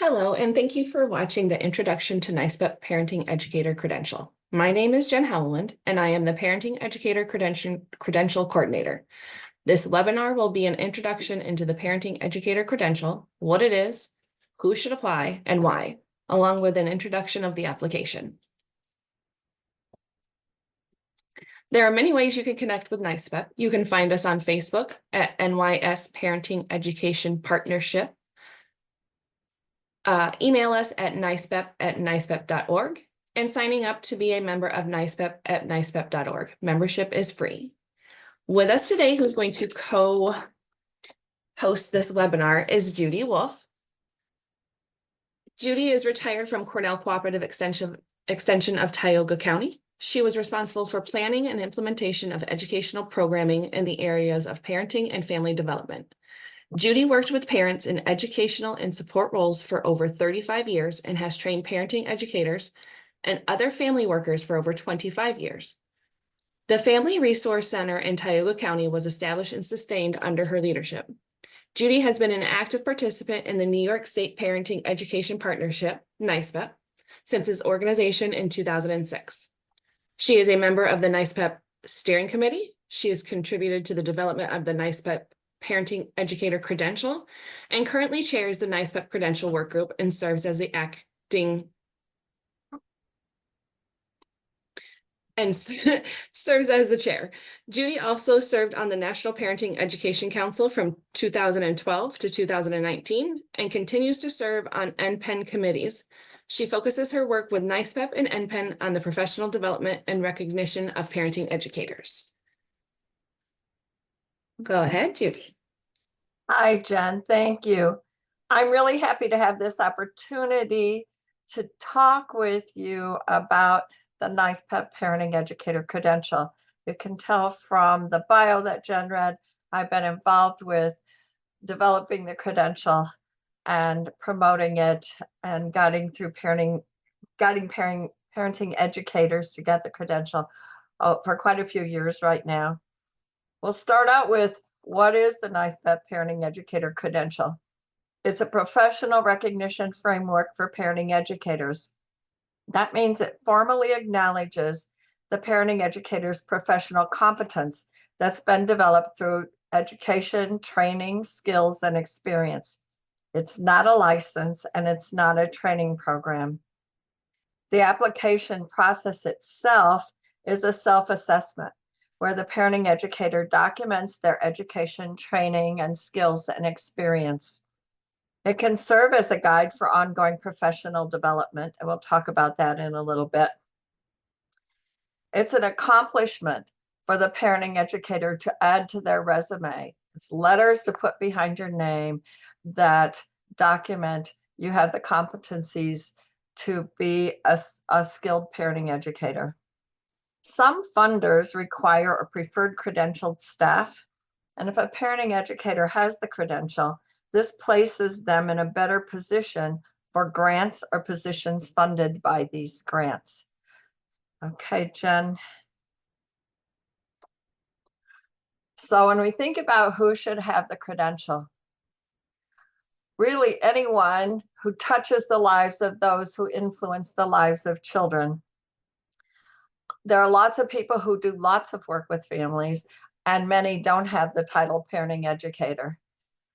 Hello, and thank you for watching the Introduction to NYSPEP Parenting Educator Credential. My name is Jen Howland, and I am the Parenting Educator Credential Coordinator. This webinar will be an introduction into the Parenting Educator Credential, what it is, who should apply, and why, along with an introduction of the application. There are many ways you can connect with NYSPEP. You can find us on Facebook at NYS Parenting Education Partnership. Email us at nyspep@nyspep.org and signing up to be a member of NYSPEP at nyspep.org. Membership is free. With us today, who's going to co-host this webinar is Judy Wolf. Judy is retired from Cornell Cooperative Extension of Tioga County. She was responsible for planning and implementation of educational programming in the areas of parenting and family development. Judy worked with parents in educational and support roles for over 35 years and has trained parenting educators and other family workers for over 25 years. The Family Resource Center in Tioga County was established and sustained under her leadership. Judy has been an active participant in the New York State Parenting Education Partnership, NYSPEP, since its organization in 2006. She is a member of the NYSPEP Steering Committee. She has contributed to the development of the NYSPEP Parenting Educator Credential and currently chairs the NYSPEP Credential Work Group and serves as the acting serves as the chair. Judy also served on the National Parenting Education Council from 2012 to 2019 and continues to serve on NPEN committees. She focuses her work with NYSPEP and NPEN on the professional development and recognition of parenting educators. Go ahead, Judy. Hi, Jen. Thank you. I'm really happy to have this opportunity to talk with you about the NYSPEP Parenting Educator Credential. You can tell from the bio that Jen read, I've been involved with developing the credential and promoting it and guiding parenting educators to get the credential for quite a few years right now. We'll start out with what is the NYSPEP Parenting Educator Credential? It's a professional recognition framework for parenting educators. That means it formally acknowledges the parenting educator's professional competence that's been developed through education, training, skills, and experience. It's not a license and it's not a training program. The application process itself is a self-assessment where the parenting educator documents their education, training, and skills and experience. It can serve as a guide for ongoing professional development, and we'll talk about that in a little bit. It's an accomplishment for the parenting educator to add to their resume. It's letters to put behind your name that document you have the competencies to be a skilled parenting educator. Some funders require a preferred credentialed staff, and if a parenting educator has the credential, this places them in a better position for grants or positions funded by these grants. Okay, Jen. So when we think about who should have the credential, really anyone who touches the lives of those who influence the lives of children. There are lots of people who do lots of work with families, and many don't have the title parenting educator.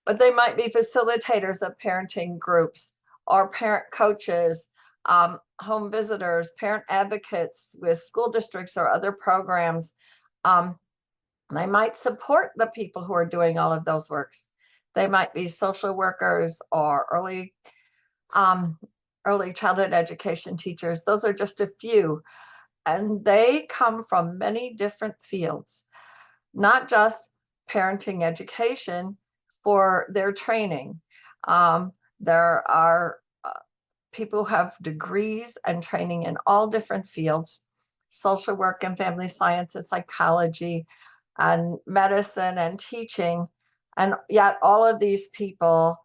But they might be facilitators of parenting groups or parent coaches, home visitors, parent advocates with school districts or other programs. They might support the people who are doing all of those works. They might be social workers or early childhood education teachers. Those are just a few. And they come from many different fields, not just parenting education for their training. There are people who have degrees and training in all different fields, social work and family science and psychology and medicine and teaching. And yet all of these people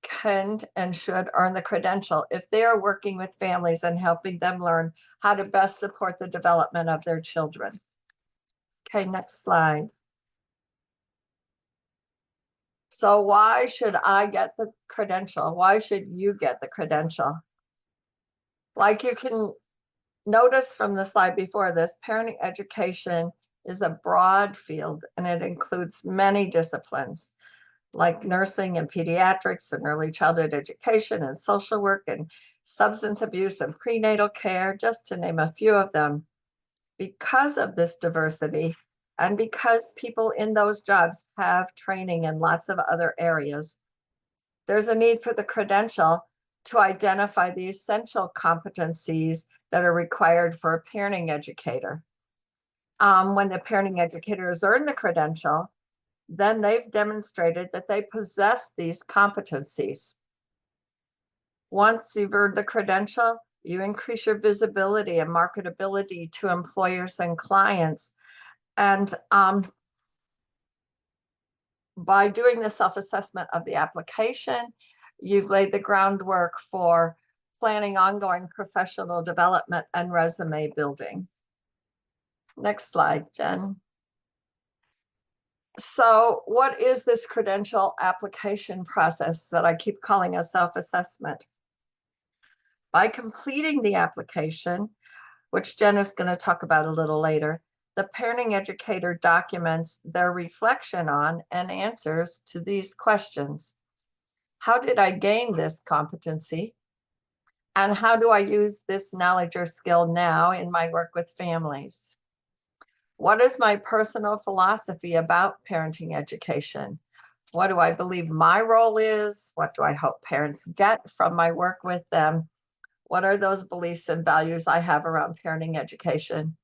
can and should earn the credential if they are working with families and helping them learn how to best support the development of their children. Okay, next slide. So why should I get the credential? Why should you get the credential? Like you can notice from the slide before this, parenting education is a broad field and it includes many disciplines like nursing and pediatrics and early childhood education and social work and substance abuse and prenatal care, just to name a few of them. Because of this diversity and because people in those jobs have training in lots of other areas, there's a need for the credential to identify the essential competencies that are required for a parenting educator. When the parenting educators earn the credential, then they've demonstrated that they possess these competencies. Once you've earned the credential, you increase your visibility and marketability to employers and clients. And by doing the self-assessment of the application, you've laid the groundwork for planning ongoing professional development and resume building. Next slide, Jen. So what is this credential application process that I keep calling a self-assessment? By completing the application, which Jen is going to talk about a little later, the parenting educator documents their reflection on and answers to these questions. How did I gain this competency? And how do I use this knowledge or skill now in my work with families? What is my personal philosophy about parenting education? What do I believe my role is? What do I hope parents get from my work with them? What are those beliefs and values I have around parenting education?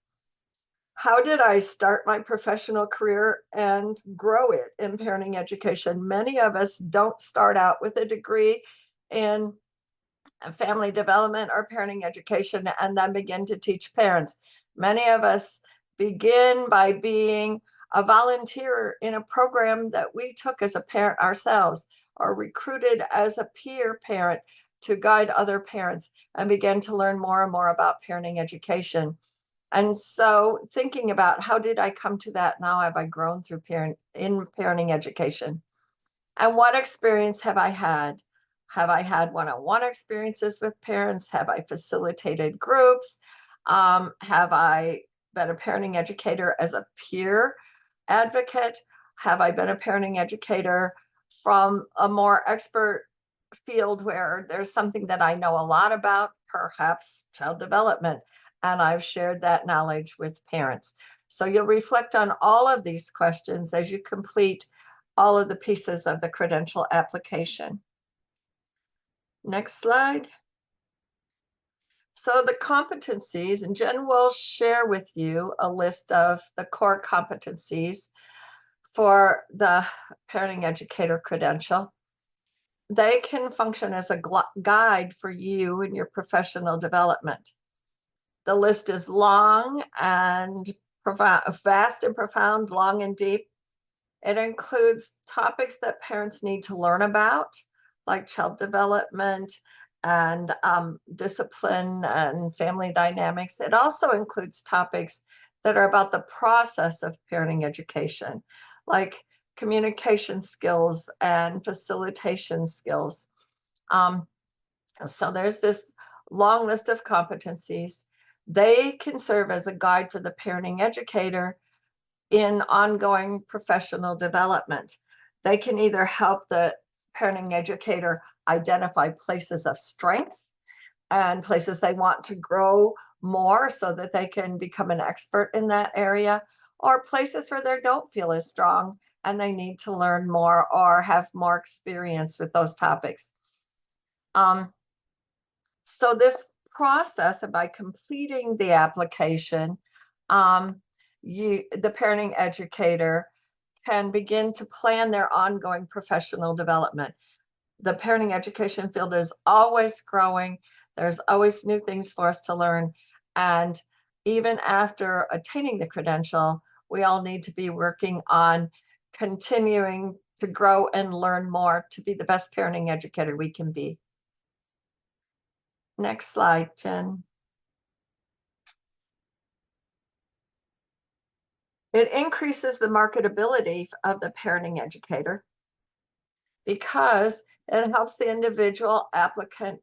How did I start my professional career and grow it in parenting education? Many of us don't start out with a degree in family development or parenting education and then begin to teach parents. Many of us begin by being a volunteer in a program that we took as a parent ourselves or recruited as a peer parent to guide other parents and begin to learn more and more about parenting education. And so thinking about how did I come to that? Now have I grown through parenting education? And what experience have I had? Have I had one-on-one experiences with parents? Have I facilitated groups? Have I been a parenting educator as a peer advocate? Have I been a parenting educator from a more expert field where there's something that I know a lot about, perhaps child development, and I've shared that knowledge with parents? So you'll reflect on all of these questions as you complete all of the pieces of the credential application. Next slide. So the competencies, and Jen will share with you a list of the core competencies for the parenting educator credential. They can function as a guide for you in your professional development. The list is long and vast and profound, long and deep. It includes topics that parents need to learn about, like child development and discipline and family dynamics. It also includes topics that are about the process of parenting education, like communication skills and facilitation skills. So there's this long list of competencies. They can serve as a guide for the parenting educator in ongoing professional development. They can either help the parenting educator identify places of strength and places they want to grow more so that they can become an expert in that area, or places where they don't feel as strong and they need to learn more or have more experience with those topics. So this process, and by completing the application, the parenting educator can begin to plan their ongoing professional development. The parenting education field is always growing. There's always new things for us to learn. And even after attaining the credential, we all need to be working on continuing to grow and learn more to be the best parenting educator we can be. Next slide, Jen. It increases the marketability of the parenting educator. because it helps the individual applicant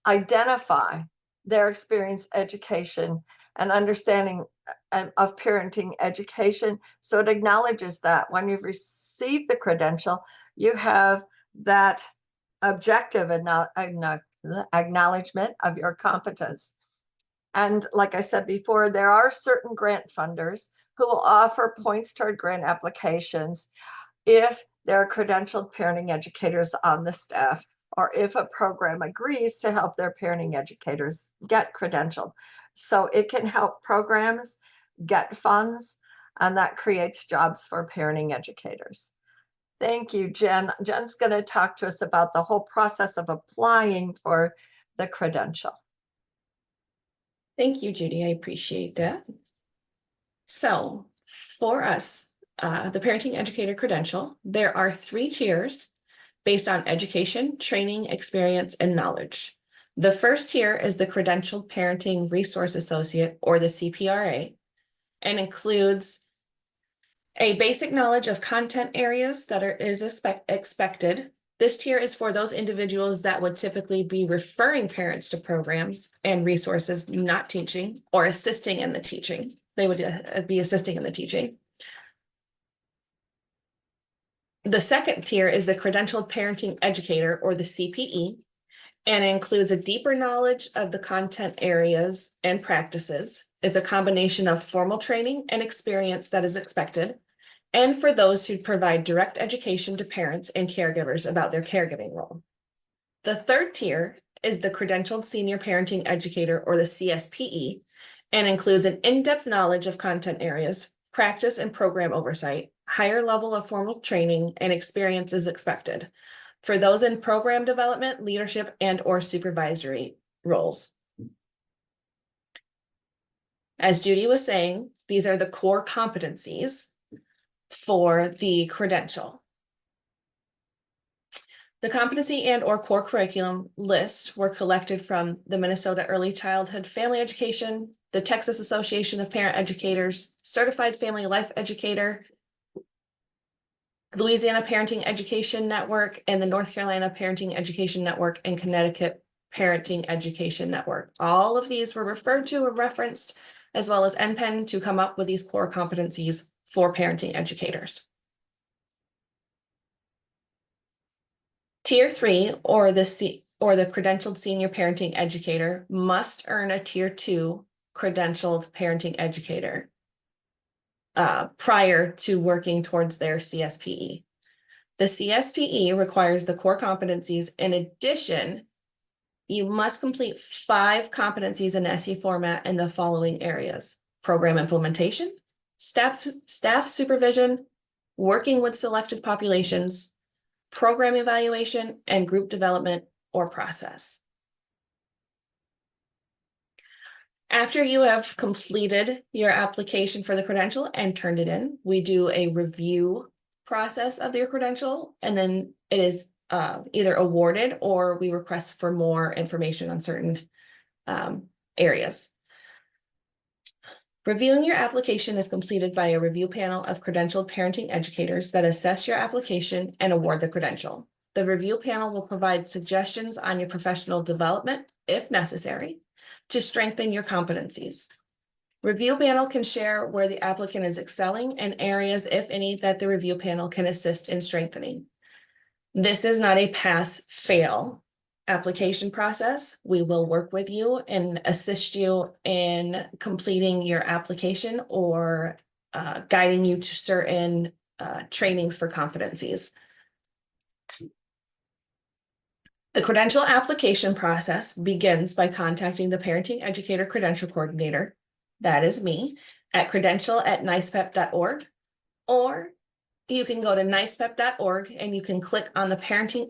identify their experience, education, and understanding of parenting education. So it acknowledges that when you've received the credential, you have that objective and acknowledgement of your competence. And like I said before, there are certain grant funders who will offer points toward grant applications if there are credentialed parenting educators on the staff, or if a program agrees to help their parenting educators get credentialed. So it can help programs get funds, and that creates jobs for parenting educators. Thank you, Jen. Jen's going to talk to us about the whole process of applying for the credential. Thank you, Judy. I appreciate that. So for us, the Parenting Educator Credential, there are 3 tiers based on education, training, experience, and knowledge. The first tier is the Credentialed Parenting Resource Associate, or the CPRA, and includes a basic knowledge of content areas that is expected. This tier is for those individuals that would typically be referring parents to programs and resources, not teaching or assisting in the teaching. They would be assisting in the teaching. The second tier is the Credentialed Parenting Educator, or the CPE, and it includes a deeper knowledge of the content areas and practices. It's a combination of formal training and experience that is expected, and for those who provide direct education to parents and caregivers about their caregiving role. The third tier is the Credentialed Senior Parenting Educator, or the CSPE, and includes an in-depth knowledge of content areas, practice and program oversight, higher level of formal training, and experience is expected for those in program development, leadership, and/or supervisory roles. As Judy was saying, these are the core competencies for the credential. The competency and/or core curriculum list were collected from the Minnesota Early Childhood Family Education, the Texas Association of Parent Educators, Certified Family Life Educator, Louisiana Parenting Education Network, and the North Carolina Parenting Education Network, and Connecticut Parenting Education Network. All of these were referred to or referenced, as well as NPEN, to come up with these core competencies for parenting educators. Tier 3, or the Credentialed Senior Parenting Educator, must earn a Tier 2 Credentialed Parenting Educator prior to working towards their CSPE. The CSPE requires the core competencies. In addition, you must complete 5 competencies in SE format in the following areas: program implementation, staff supervision, working with selected populations, program evaluation, and group development or process. After you have completed your application for the credential and turned it in, we do a review process of your credential, and then it is either awarded or we request for more information on certain areas. Reviewing your application is completed by a review panel of credentialed parenting educators that assess your application and award the credential. The review panel will provide suggestions on your professional development, if necessary, to strengthen your competencies. Review panel can share where the applicant is excelling and areas, if any, that the review panel can assist in strengthening. This is not a pass-fail application process. We will work with you and assist you in completing your application or guiding you to certain trainings for competencies. The credential application process begins by contacting the Parenting Educator Credential Coordinator, that is me, at credential@nyspep.org, or you can go to nyspep.org and you can click on the Parenting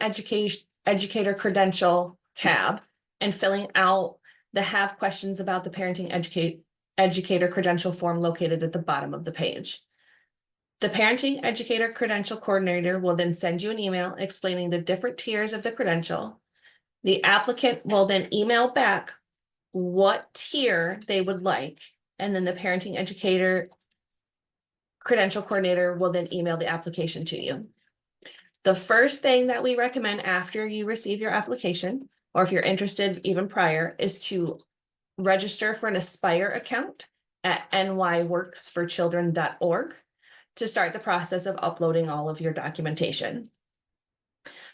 Educator Credential tab and filling out the "Have Questions About the Parenting Educator Credential" form located at the bottom of the page. The Parenting Educator Credential Coordinator will then send you an email explaining the different tiers of the credential. The applicant will then email back what tier they would like, and then the Parenting Educator Credential Coordinator will then email the application to you. The first thing that we recommend after you receive your application, or if you're interested even prior, is to register for an Aspire account at nyworksforchildren.org to start the process of uploading all of your documentation.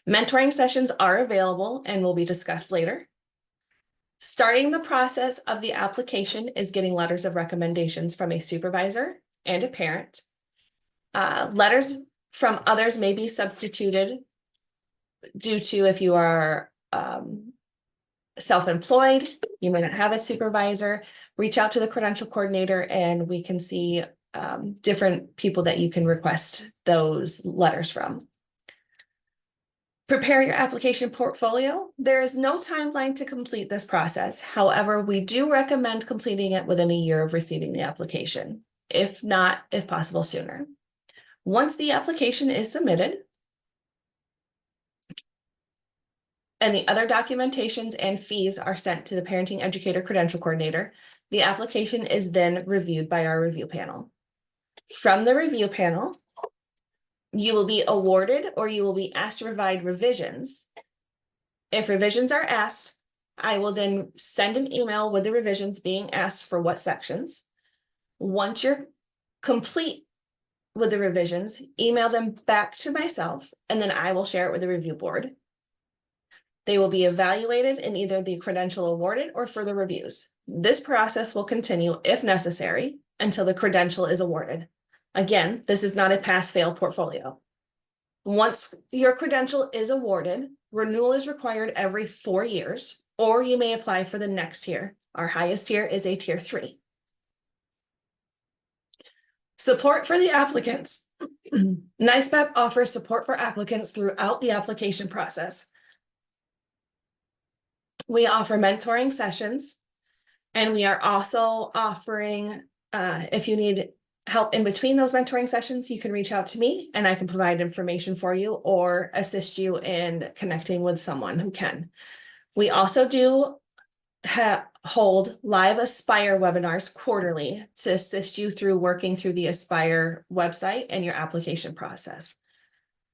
Mentoring sessions are available and will be discussed later. Starting the process of the application is getting letters of recommendations from a supervisor and a parent. Letters from others may be substituted due to if you are self-employed, you may not have a supervisor, reach out to the credential coordinator and we can see different people that you can request those letters from. Prepare your application portfolio. There is no timeline to complete this process. However, we do recommend completing it within a year of receiving the application, if possible sooner. Once the application is submitted, and the other documentations and fees are sent to the parenting educator credential coordinator, the application is then reviewed by our review panel. From the review panel, you will be awarded or you will be asked to provide revisions. If revisions are asked, I will then send an email with the revisions being asked for what sections. Once you're complete with the revisions, email them back to myself, and then I will share it with the review board. They will be evaluated in either the credential awarded or further reviews. This process will continue if necessary until the credential is awarded. Again, this is not a pass-fail portfolio. Once your credential is awarded, renewal is required every 4 years, or you may apply for the next tier. Our highest tier is a tier 3. Support for the applicants. NYSPEP offers support for applicants throughout the application process. We offer mentoring sessions, and we are also offering, if you need help in between those mentoring sessions, you can reach out to me and I can provide information for you or assist you in connecting with someone who can. We also do hold live Aspire webinars quarterly to assist you through working through the Aspire website and your application process.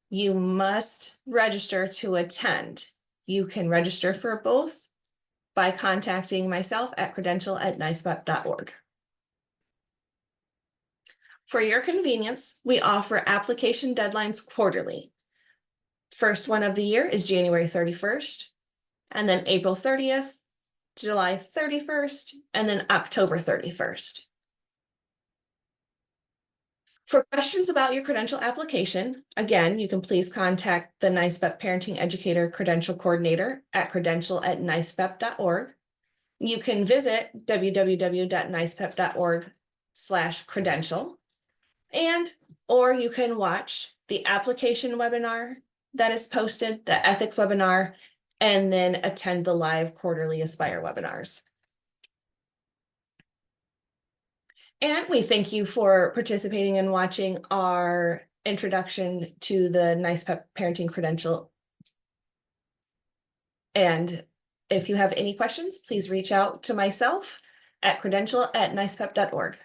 You must register to attend. You can register for both by contacting myself at credential@nyspep.org. For your convenience, we offer application deadlines quarterly. First one of the year is January 31st, and then April 30th, July 31st, and then October 31st. For questions about your credential application, again, you can please contact the NYSPEP Parenting Educator Credential Coordinator at credential@nyspep.org. You can visit www.nyspep.org/credential, or you can watch the application webinar that is posted, the ethics webinar, and then attend the live quarterly Aspire webinars. And we thank you for participating and watching our introduction to the NYSPEP Parenting Credential. And if you have any questions, please reach out to myself at credential@nyspep.org.